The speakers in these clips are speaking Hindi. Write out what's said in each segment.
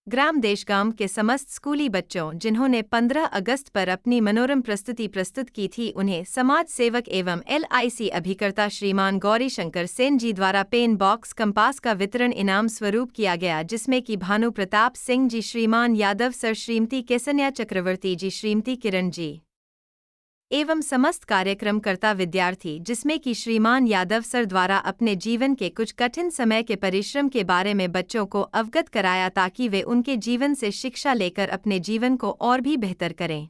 ग्राम देशगाम के समस्त स्कूली बच्चों जिन्होंने 15 अगस्त पर अपनी मनोरम प्रस्तुति प्रस्तुत की थी, उन्हें समाज सेवक एवं LIC अभिकर्ता श्रीमान गौरी शंकर सेन जी द्वारा पेन बॉक्स कंपास का वितरण इनाम स्वरूप किया गया, जिसमें कि भानु प्रताप सिंह जी, श्रीमान यादव सर, श्रीमती केसन्या चक्रवर्ती जी, श्रीमती किरण जी एवं समस्त कार्यक्रमकर्ता विद्यार्थी, जिसमें कि श्रीमान यादव सर द्वारा अपने जीवन के कुछ कठिन समय के परिश्रम के बारे में बच्चों को अवगत कराया, ताकि वे उनके जीवन से शिक्षा लेकर अपने जीवन को और भी बेहतर करें।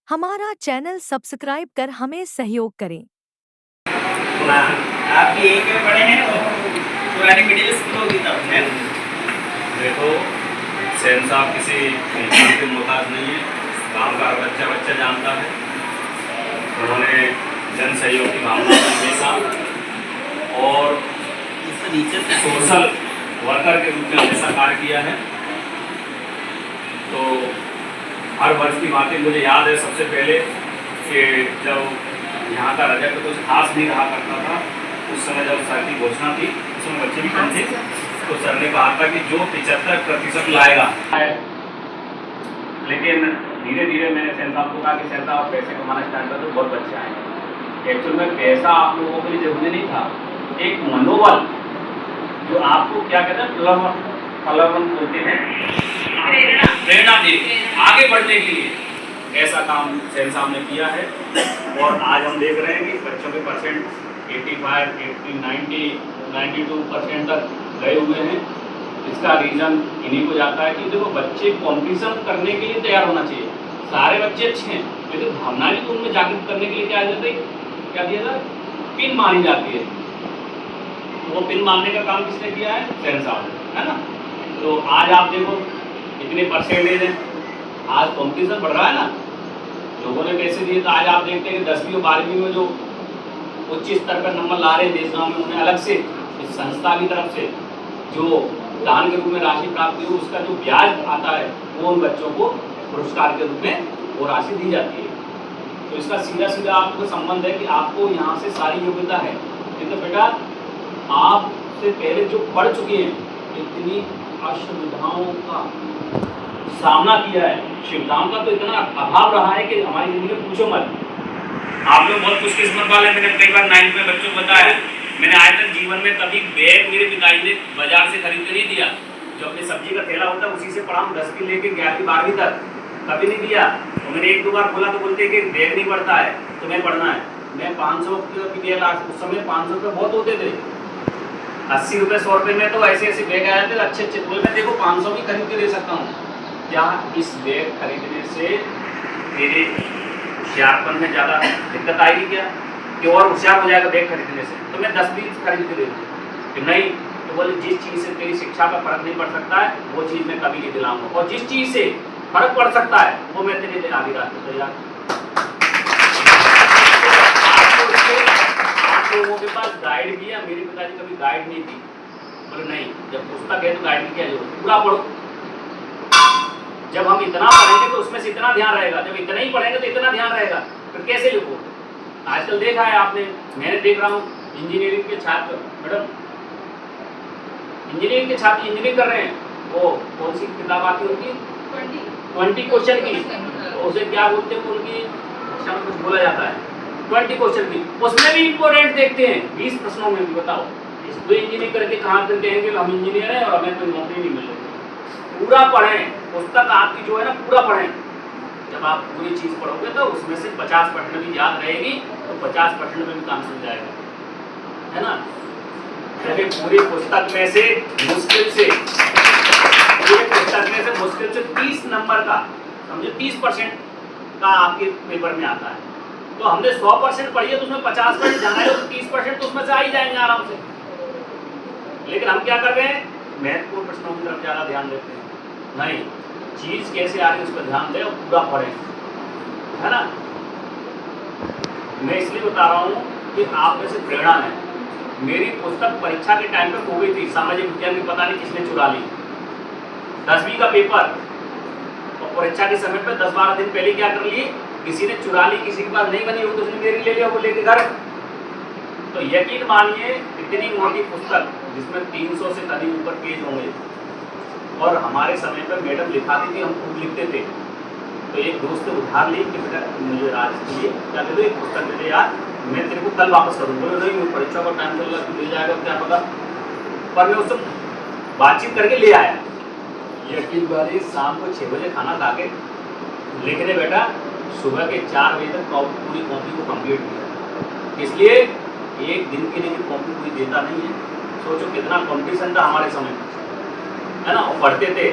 हमारा चैनल सब्सक्राइब कर हमें सहयोग करें। आप भी एक में पढ़े हैं तो पुराने मिडिल स्कूल की तरफ है। देखो, सेन साहब किसी इंसान के मोहताज नहीं है, गाँव का हर बच्चा जानता है। उन्होंने जन सहयोग की भावना का हमेशा और सोशल वर्कर के रूप में हमेशा कार्य किया है। तो हर वर्ष की बातें मुझे याद है सबसे पहले कि जब यहाँ का रजत कुछ खास नहीं रहा करता था, उस समय जब सर की घोषणा थी, उसमें बच्चे भी कम थे, तो सर ने कहा था कि जो 75% लाएगा। लेकिन धीरे धीरे मैंने सेन साहब को कहा कि सेन साहब पैसे कमाना स्टार्ट कर दो, बहुत बच्चे आए। एक्चुअल में पैसा आप लोगों के लिए जरूरी नहीं था, एक मनोबल जो आपको क्या कहते हैं, प्रलोभन बोलते हैं, प्रेरणा दे आगे बढ़ने के लिए, ऐसा काम सेन साहब ने किया है। और आज हम देख रहे हैं कि बच्चों के परसेंट 85, 80, 90, 92% तक गए हुए हैं। इसका रीज़न इन्हीं को जाता है कि देखो, बच्चे कंपटीशन करने के लिए तैयार होना चाहिए। सारे बच्चे अच्छे हैं, लेकिन भावनाएं भी उनमें जागृत करने के लिए क्या दिया जाता है, पिन मारी जाती है। वो पिन मारने का काम किसने किया है? सेन साहब, है ना। तो आज आप देखो इतने परसेंटेज हैं, आज कंपटीशन बढ़ रहा है ना, लोगों ने पैसे दिए। तो आज आप देखते हैं कि 10वीं और 12वीं में जो उच्च स्तर पर नंबर ला रहे हैं देशगांव में, उन्हें अलग से इस संस्था की तरफ से जो दान के रूप में राशि प्राप्त हुई, उसका जो ब्याज आता है वो उन बच्चों को पुरस्कार के रूप में वो राशि दी जाती है। तो इसका सीधा सीधा आपको संबंध है कि आपको यहाँ से सारी योग्यता है। तो बेटा, आपसे पहले जो पढ़ चुके हैं, इतनी असुविधाओं का सामना किया है, सुविधाओं का तो इतना अभाव रहा है कि हमारी जिंदगी में पूछो मत। आप लोग बहुत खुशकिस्मत वाले। मैंने कई बार 9th में बच्चों को बताया, मैंने आज तक जीवन में कभी बैग मेरे पिताजी ने बाजार से खरीद के नहीं दिया। जो अपने सब्जी का थैला होता है उसी से पढ़ा हूँ 10वीं लेके 11वीं 12वीं तक, कभी नहीं दिया। तो मैंने 1-2 बार बोला तो बोलते कि बैग नहीं पढ़ता है, तुम्हें पढ़ना है। मैं 500 की बैग, उस समय 500 रुपये बहुत होते थे, 80 रुपये 100 रुपये में तो ऐसे ऐसे बैग आए थे अच्छे। बोले मैं देखो 500 की खरीद के दे सकता हूँ, क्या इस बैग खरीदने से मेरे होशियारपन में ज़्यादा दिक्कत आएगी क्या, कि और होशियार हो जाएगा बैग खरीदने से? तो मैं 10-20 खरीद के दे दूँ कि नहीं। तो बोले जिस चीज़ से तेरी शिक्षा का फर्क नहीं पड़ सकता है, वो चीज़ मैं कभी नहीं दिलाऊंगा, और जिस चीज़ से फर्क पड़ सकता है वो मैं तेरे लिए आगे रखता हूँ। आप लोगों के पास गाइड भी है, मेरे पिताजी कभी गाइड नहीं थी। बोले नहीं, जब पुस्तक है तो गाइड की क्या जरूरत, पूरा पढ़ो। जब हम इतना पढ़ेंगे तो उसमें से इतना ध्यान रहेगा, जब इतना ही पढ़ेंगे तो इतना ध्यान रहेगा, फिर कैसे लिखो। आजकल देखा है आपने, मैंने देख रहा हूँ इंजीनियरिंग के छात्र, मैडम इंजीनियरिंग के छात्र इंजीनियरिंग कर रहे हैं, वो कौन सी किताब आती होती है 20 क्वेश्चन की, तो उसे क्या बोलते हैं, उनकी भाषा में कुछ बोला जाता है 20 क्वेश्चन की, उसमें भी इंपोर्टेंट देखते हैं 20 प्रश्नों में भी। बताओ वो इंजीनियरिंग करके कहाँ करते हैं कि हम इंजीनियर हैं और हमें कोई नौकरी नहीं मिल रही। पूरा पढ़ें, पुस्तक आपकी जो है ना पूरा पढ़ें। जब आप पूरी चीज़ पढ़ोगे तो उसमें से 50% भी याद रहेगी, तो 50% में भी काम मिल जाएगा, है ना। जब पूरी पुस्तक में से मुश्किल से 30 नंबर का, समझो 30% का आपके पेपर में आता है, तो हमने 100% पढ़ी है तो उसमें 50% जाना है, तो 30% तो उसमें से आ ही जाएंगे आराम से। लेकिन हम क्या कर रहे हैं, महत्वपूर्ण प्रश्नों की तरफ ज़्यादा ध्यान देते हैं। नहीं, चीज़ कैसे आ रही है उस पर ध्यान दें और पूरा पढ़ें, है ना। मैं इसलिए बता रहा हूँ कि आप में से प्रेरणा है। मेरी पुस्तक परीक्षा के टाइम पे खो गई थी, सामाजिक विज्ञान की, पता नहीं किसने चुरा ली। 10वीं का पेपर और परीक्षा के समय पे 10-12 दिन पहले क्या कर लिए, किसी ने चुरा ली, किसी के पास नहीं बनी हो तो उसने मेरी ले लिया, वो लेके घर। तो यकीन मानिए इतनी मोटी पुस्तक जिसमें 300 से करीब ऊपर पेज होंगे, और हमारे समय पर मैडम लिखाती थी, हम खुद लिखते थे। तो एक दोस्त ने उधार ली कि बेटा मुझे आज के लिए क्या दे दो, एक पुस्तक दे दे यार, मैं तेरे को कल वापस करूँ। बोले नहीं, मैं परीक्षा का टाइम चल रहा है, मिल जाएगा क्या पता। पर मैं उससे बातचीत करके ले आया। यकीन बारी शाम को 6 बजे खाना खा के लिखने बैठा, सुबह के 4 बजे तक पूरी कॉपी को कंप्लीट किया। इसलिए एक दिन के लिए कॉपी कोई देता नहीं है। सोचो कितना कॉम्पिटिशन था हमारे समय, है ना। और पढ़ते थे।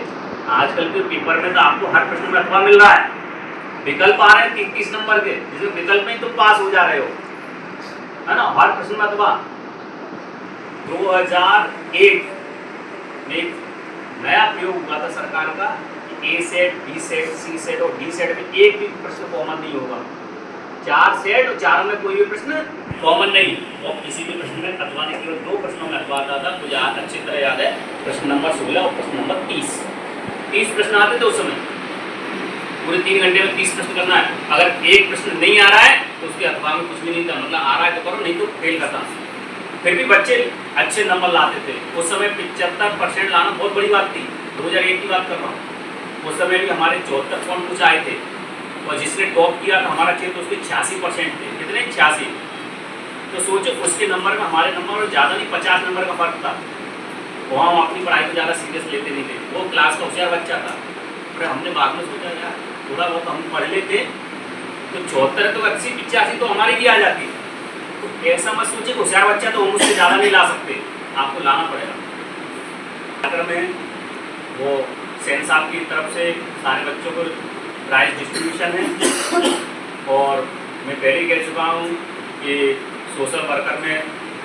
आजकल के पेपर में तो आपको हर प्रश्न में अथवा मिल रहा है, विकल्प आ रहे हैं 30 नंबर के, जिसमें विकल्प में ही तुम पास हो जा रहे हो, है ना। हर प्रश्न में अथवा 2001 में एक नया प्रयोग हुआ था सरकार का, ए सेट, बी सेट, सी सेट और डी सेट में एक भी प्रश्न कॉमन नहीं होगा। 4 सेट और 4 में कोई भी प्रश्न कॉमन नहीं। और किसी भी प्रश्न में अथवा नहीं, केवल 2 प्रश्नों में अथवा आता था। मुझे याद अच्छी तरह याद है, प्रश्न नंबर 16 और प्रश्न नंबर 30 प्रश्न आते थे उस समय। पूरे 3 घंटे में 30 प्रश्न करना है। अगर एक प्रश्न नहीं आ रहा है तो उसके अथवा में कुछ भी नहीं था, मतलब आ रहा है तो करो, नहीं तो फेल करता। फिर भी बच्चे अच्छे नंबर लाते थे। उस समय 75% लाना बहुत बड़ी बात थी। 2001 की बात कर रहा हूँ। उस समय भी हमारे 74 पॉइंट कुछ आए थे, और जिसने टॉप किया था हमारा क्षेत्र, उसके 86% थे। कितने? 86। तो सोचो उसके नंबर में हमारे नंबर में ज़्यादा नहीं, 50 नंबर का फर्क था। वहाँ हम अपनी पढ़ाई को ज़्यादा सीरियस लेते नहीं थे। वो क्लास का होशियार बच्चा था। फिर हमने बाद में सोचा यार थोड़ा बहुत हम पढ़ लेते तो 74 तो 80, 85 तो हमारी भी आ जाती। तो ऐसा मत सोचिए होशियार बच्चा तो हम उससे ज़्यादा नहीं ला सकते, आपको लाना पड़ेगा। अगर में वो सेन साहब की तरफ से सारे बच्चों को प्राइज डिस्ट्रीब्यूशन है, और मैं पहले ही कह चुका हूँ कि सोशल वर्कर में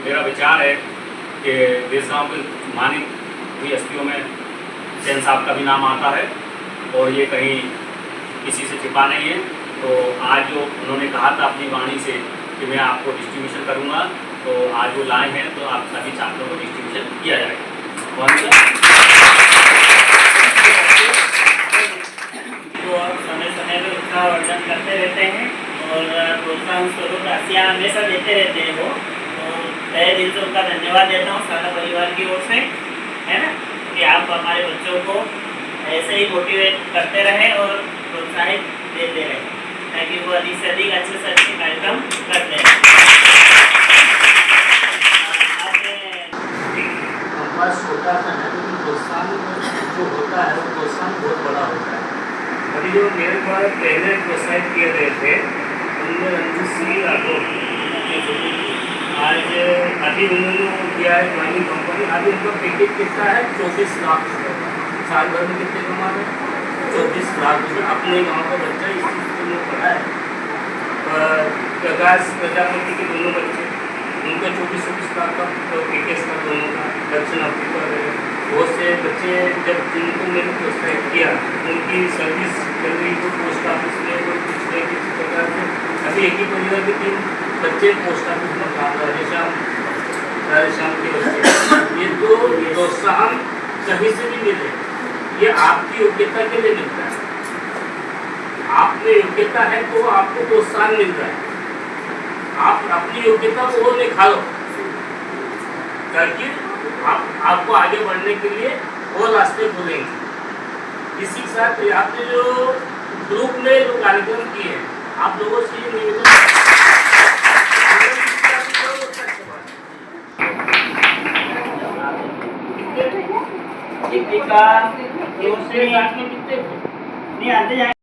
मेरा विचार है कि देश गाँव के मानी हुई हस्तियों में सेन साहब का भी नाम आता है, और ये कहीं किसी से छिपा नहीं है। तो आज जो उन्होंने कहा था अपनी वाणी से कि मैं आपको डिस्ट्रीब्यूशन करूँगा, तो आज वो लाए हैं, तो आप सभी छात्रों को डिस्ट्रीब्यूशन किया जाएगा। तो आप समय समय पर उसका वर्णन करते रहते हैं और प्रोत्साहन स्वरूप राशियाँ हमेशा देते रहते हैं वो। तो तहे दिल से उनका धन्यवाद देता हूँ सारा परिवार की ओर से, है ना, कि आप हमारे बच्चों को ऐसे ही मोटिवेट करते रहें और प्रोत्साहित देते रहें, ताकि वो अधिक से अधिक अच्छे से अच्छे कार्यक्रम करते रहें। हमारा छोटा सा है, लेकिन प्रोत्साहन जो होता है वो प्रोत्साहन बहुत बड़ा होता है। अभी जो मेरे द्वारा पहले प्रोत्साहित किए गए थे उनमें रंजीत सिंह राठौर, आज अभी उन्होंने किया है ड्राइंग कंपनी। अभी उनका पैकेज कितना है? 24 लाख रुपये। साल भर में कितने कमा रहे हैं? 24 लाख रुपये। अपने गाँव का बच्चा इस स्कूल में पढ़ा है। प्रकाश प्रजापति के दोनों बच्चे, उनका 24 लाख का तो पैकेज था दोनों का। दक्षिण अफ्रीका में बहुत से बच्चे जब जिनको मैंने प्रोत्साहित किया, उनकी सर्विस चल रही तो पोस्ट ऑफिस में कोई कुछ नहीं किसी प्रकार से। अभी एक ही परिवार के 3 बच्चे पोस्ट ऑफिस में काम, राधेश्याम के बच्चे। ये तो प्रोत्साहन कहीं से भी मिले, ये आपकी योग्यता के लिए मिलता है। आप में योग्यता है तो आपको प्रोत्साहन मिल रहा है। आप अपनी योग्यता को और निखारो, ताकि आपको आगे बढ़ने के लिए और रास्ते खुलेंगे। इसी के साथ आपने जो ग्रुप में जो कार्यक्रम किए हैं, आप लोगों से ये निवेदन का नहीं आते जाए।